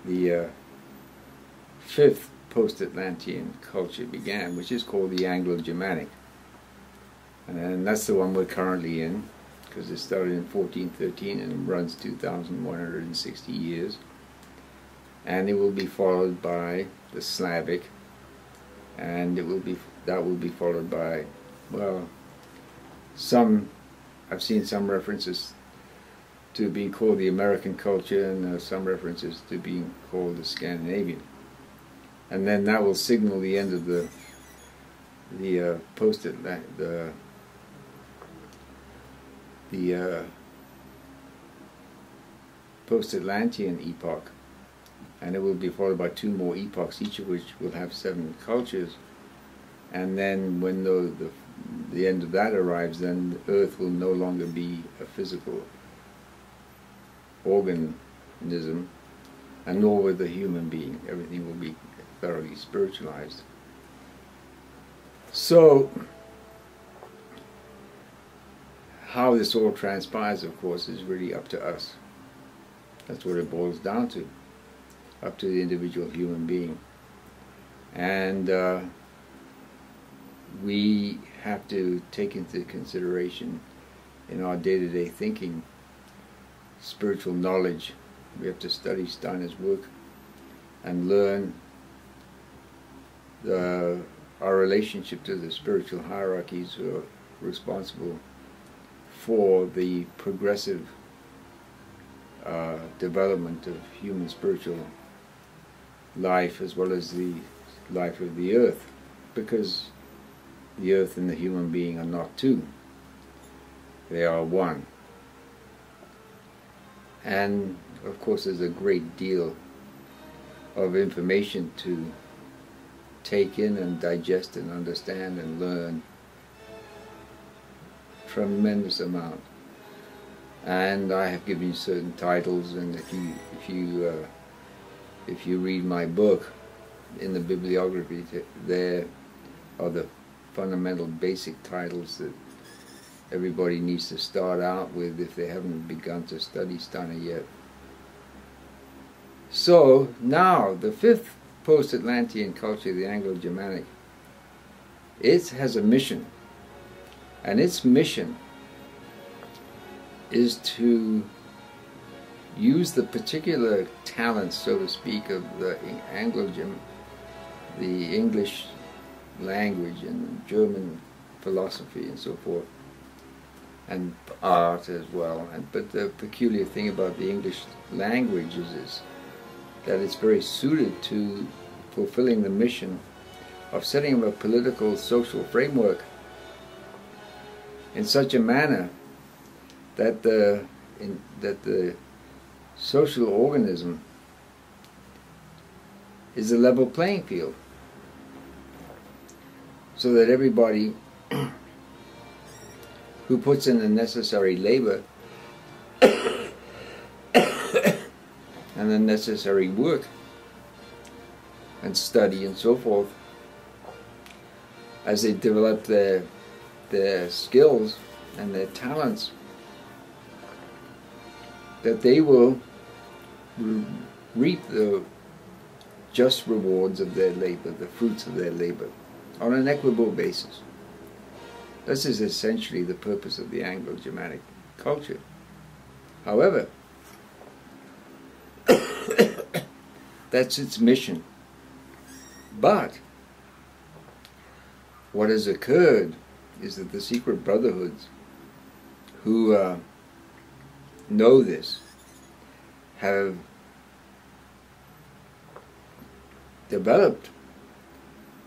the fifth post-Atlantean culture began, which is called the Anglo-Germanic. And that's the one we're currently in, because it started in 1413 and runs 2,160 years. And it will be followed by the Slavic, and that will be followed by, well, I've seen some references to being called the American culture, and some references to being called the Scandinavian. And then that will signal the end of the post-Atlantean epoch, and it will be followed by two more epochs, each of which will have 7 cultures. And then when the end of that arrives, then the Earth will no longer be a physical organism, and nor will the human being. Everything will be thoroughly spiritualized. So, how this all transpires, of course, is really up to us. That's what it boils down to, up to the individual human being. And we have to take into consideration in our day-to-day thinking spiritual knowledge. We have to study Steiner's work and learn our relationship to the spiritual hierarchies who are responsible for the progressive development of human spiritual life, as well as the life of the earth, because the earth and the human being are not two, they are one. And of course there's a great deal of information to take in and digest and understand and learn, tremendous amount. And I have given you certain titles, and if you read my book, in the bibliography there are the fundamental basic titles that everybody needs to start out with if they haven't begun to study Steiner yet. So now the fifth post-Atlantean culture, the Anglo-Germanic, it has a mission, and its mission is to use the particular talents, so to speak, of the the English language and German philosophy and so forth, and art as well. But the peculiar thing about the English language is that it's very suited to fulfilling the mission of setting up a political, social framework in such a manner that the social organism is a level playing field, so that everybody who puts in the necessary labor and the necessary work and study and so forth, as they develop their skills and their talents, that they will reap the just rewards of their labor, the fruits of their labor, on an equitable basis. This is essentially the purpose of the Anglo-Germanic culture. However, that's its mission. But what has occurred is that the secret brotherhoods who know this have developed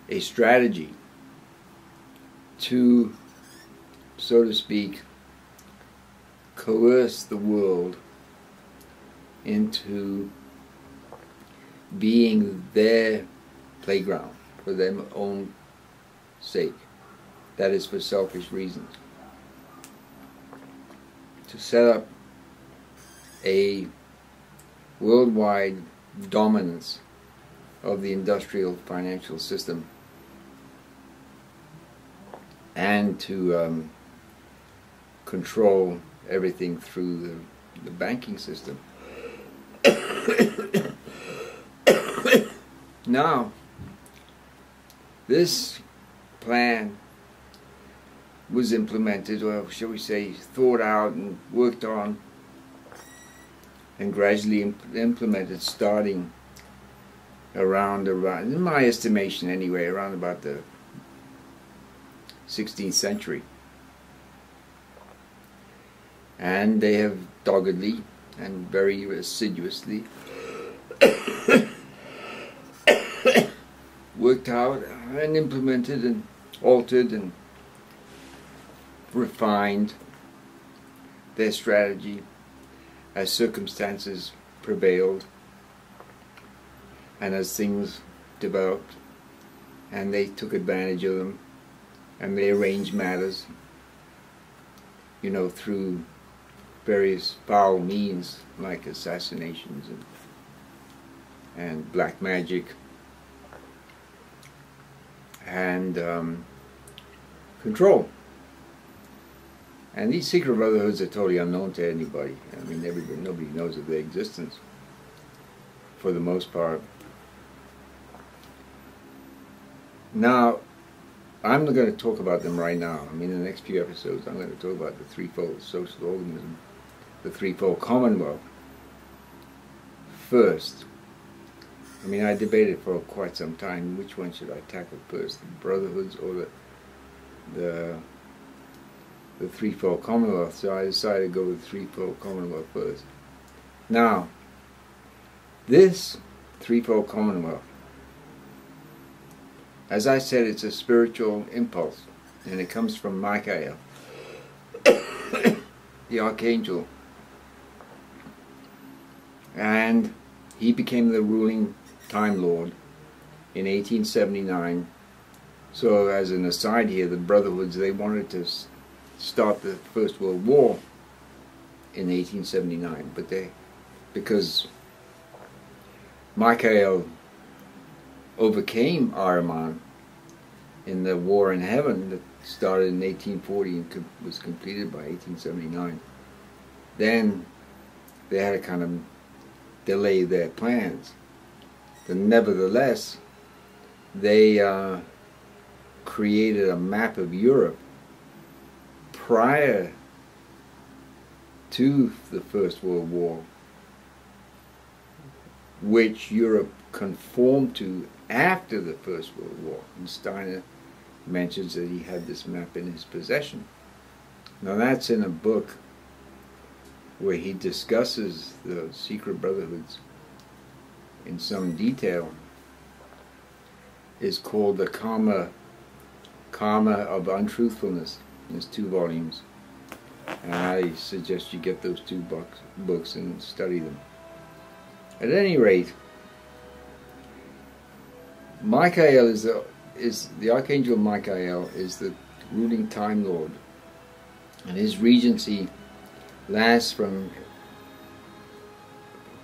a strategy to, so to speak, coerce the world into being their playground for their own sake. That is, for selfish reasons. To set up a worldwide dominance of the industrial financial system, and to control everything through the banking system. Now, this plan was implemented, or shall we say, thought out and worked on and gradually implemented, starting around, in my estimation anyway, around about the 16th century. And they have doggedly and very assiduously worked out and implemented and altered and refined their strategy as circumstances prevailed and as things developed, and they took advantage of them, and they arranged matters, you know, through various foul means like assassinations and black magic and control. And these secret brotherhoods are totally unknown to anybody. I mean, nobody knows of their existence for the most part. Now, I'm not going to talk about them right now. I mean, in the next few episodes, I'm going to talk about the threefold social organism, the threefold commonwealth first. I mean, I debated for quite some time which one should I tackle first, the brotherhoods or the threefold commonwealth. So I decided to go with the threefold commonwealth first. Now, this threefold commonwealth, as I said, it's a spiritual impulse, and it comes from Michael, the archangel, and he became the ruling Time Lord in 1879. So as an aside here, the brotherhoods, they wanted to start the First World War in 1879, but because Michael overcame Ahriman in the War in Heaven that started in 1840 and was completed by 1879, then they had to kind of delay their plans. But nevertheless, they created a map of Europe prior to the First World War, which Europe conformed to after the First World War. And Steiner mentions that he had this map in his possession. Now that's in a book where he discusses the secret brotherhoods in some detail. Is called the Karma of Untruthfulness. There's 2 volumes, and I suggest you get those 2 books and study them. At any rate, Michael is the Archangel Michael is the ruling Time Lord, and his regency lasts from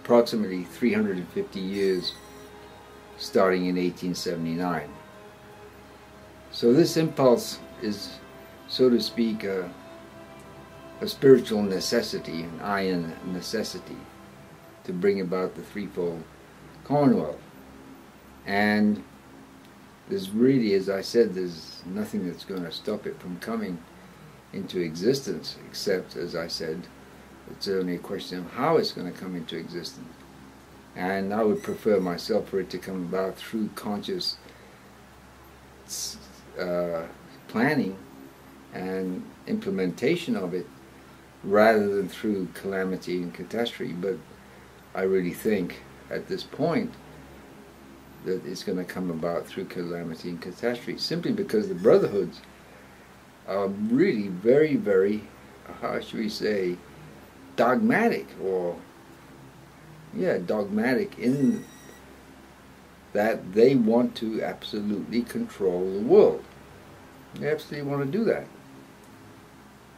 approximately 350 years, starting in 1879. So this impulse is, so to speak, a spiritual necessity, an iron necessity, to bring about the threefold commonwealth. And there's really, as I said, there's nothing that's going to stop it from coming into existence, except, as I said, it's only a question of how it's going to come into existence. And I would prefer myself for it to come about through conscious planning and implementation of it, rather than through calamity and catastrophe. But I really think at this point that it's going to come about through calamity and catastrophe, simply because the brotherhoods are really very, very, how should we say, dogmatic, or dogmatic in that they want to absolutely control the world. They absolutely want to do that.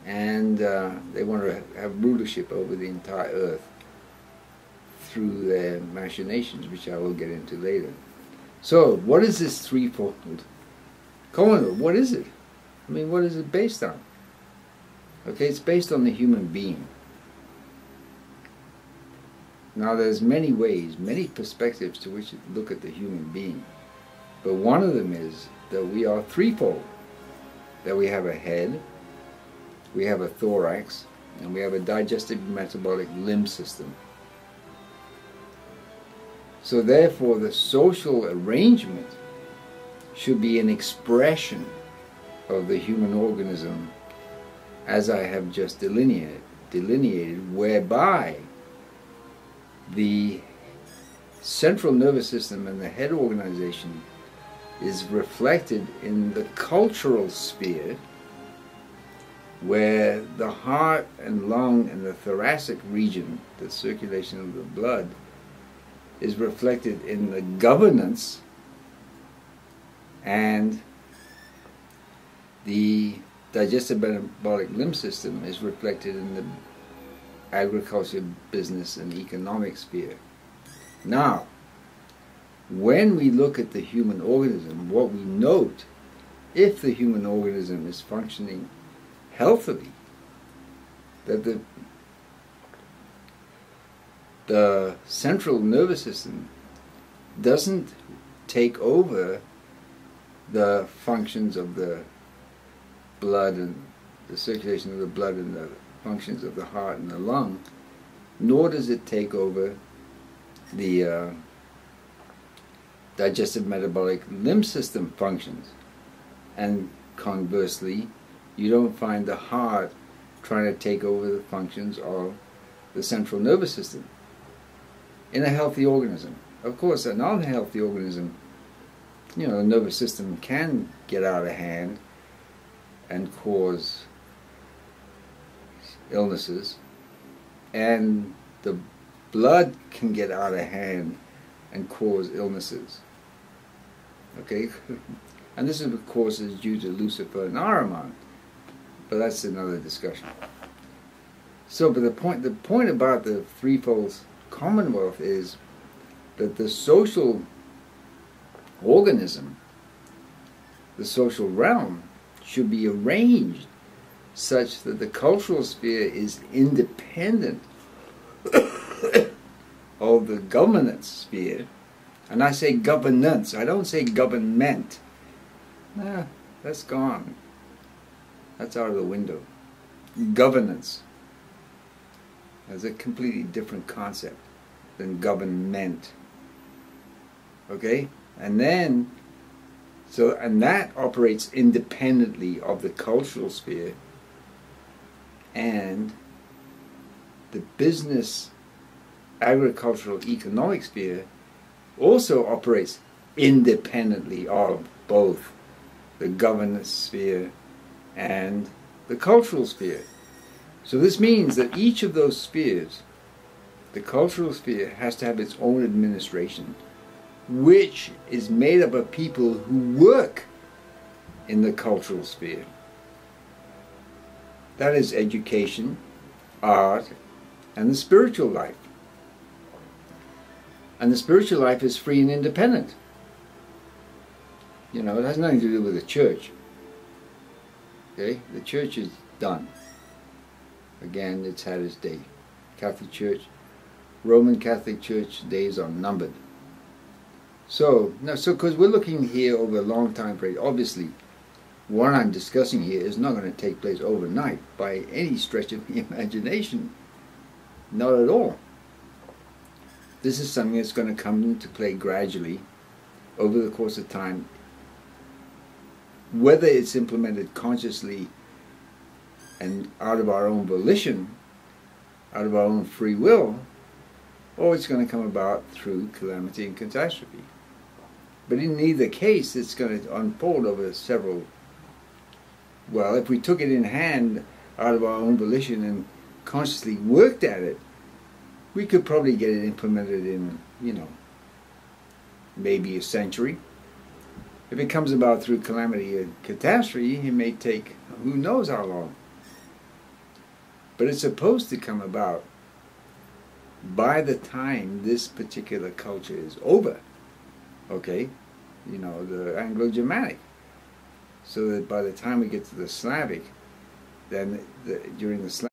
And they want to have rulership over the entire earth through their machinations, which I will get into later. So, what is this threefold commonwealth? What is it? I mean, what is it based on? Okay, it's based on the human being. Now there's many ways, many perspectives to which to look at the human being. But one of them is that we are threefold. That we have a head, we have a thorax, and we have a digestive metabolic limb system. So therefore the social arrangement should be an expression of the human organism as I have just delineated, whereby the central nervous system and the head organization is reflected in the cultural sphere, where the heart and lung and the thoracic region, the circulation of the blood, is reflected in the governance, and the digestive metabolic limb system is reflected in the agriculture, business, and economic sphere. Now, when we look at the human organism, what we note, if the human organism is functioning healthily, that the central nervous system doesn't take over the functions of the blood and the circulation of the blood and the functions of the heart and the lung, nor does it take over the digestive metabolic limb system functions. And conversely, you don't find the heart trying to take over the functions of the central nervous system in a healthy organism. Of course, an unhealthy organism, the nervous system can get out of hand and cause illnesses, and the blood can get out of hand and cause illnesses. Okay? And this, of course, is due to Lucifer and Ahriman, but that's another discussion. So, but the point about the Threefold Commonwealth is that the social organism, the social realm, should be arranged such that the cultural sphere is independent of the governance sphere. And I say governance, I don't say government. Nah, that's gone. That's out of the window. Governance is a completely different concept than government. Okay? And then, and that operates independently of the cultural sphere, and the business, agricultural, economic sphere also operates independently of both the governance sphere and the cultural sphere. So this means that each of those spheres, the cultural sphere has to have its own administration, which is made up of people who work in the cultural sphere. That is education, art, and the spiritual life. And the spiritual life is free and independent. It has nothing to do with the church. Okay? The church is done. Again, it's had its day. Catholic Church, Roman Catholic Church, days are numbered. So because we're looking here over a long time period, obviously, what I'm discussing here is not going to take place overnight by any stretch of the imagination. Not at all. This is something that's going to come into play gradually over the course of time, whether it's implemented consciously and out of our own volition, out of our own free will, or it's going to come about through calamity and catastrophe. But in either case, it's going to unfold over several. Well, if we took it in hand out of our own volition and consciously worked at it, we could probably get it implemented in, maybe a century. If it comes about through calamity and catastrophe, it may take who knows how long. But it's supposed to come about by the time this particular culture is over. Okay? The Anglo-Germanic. So that by the time we get to the Slavic, then during the Slavic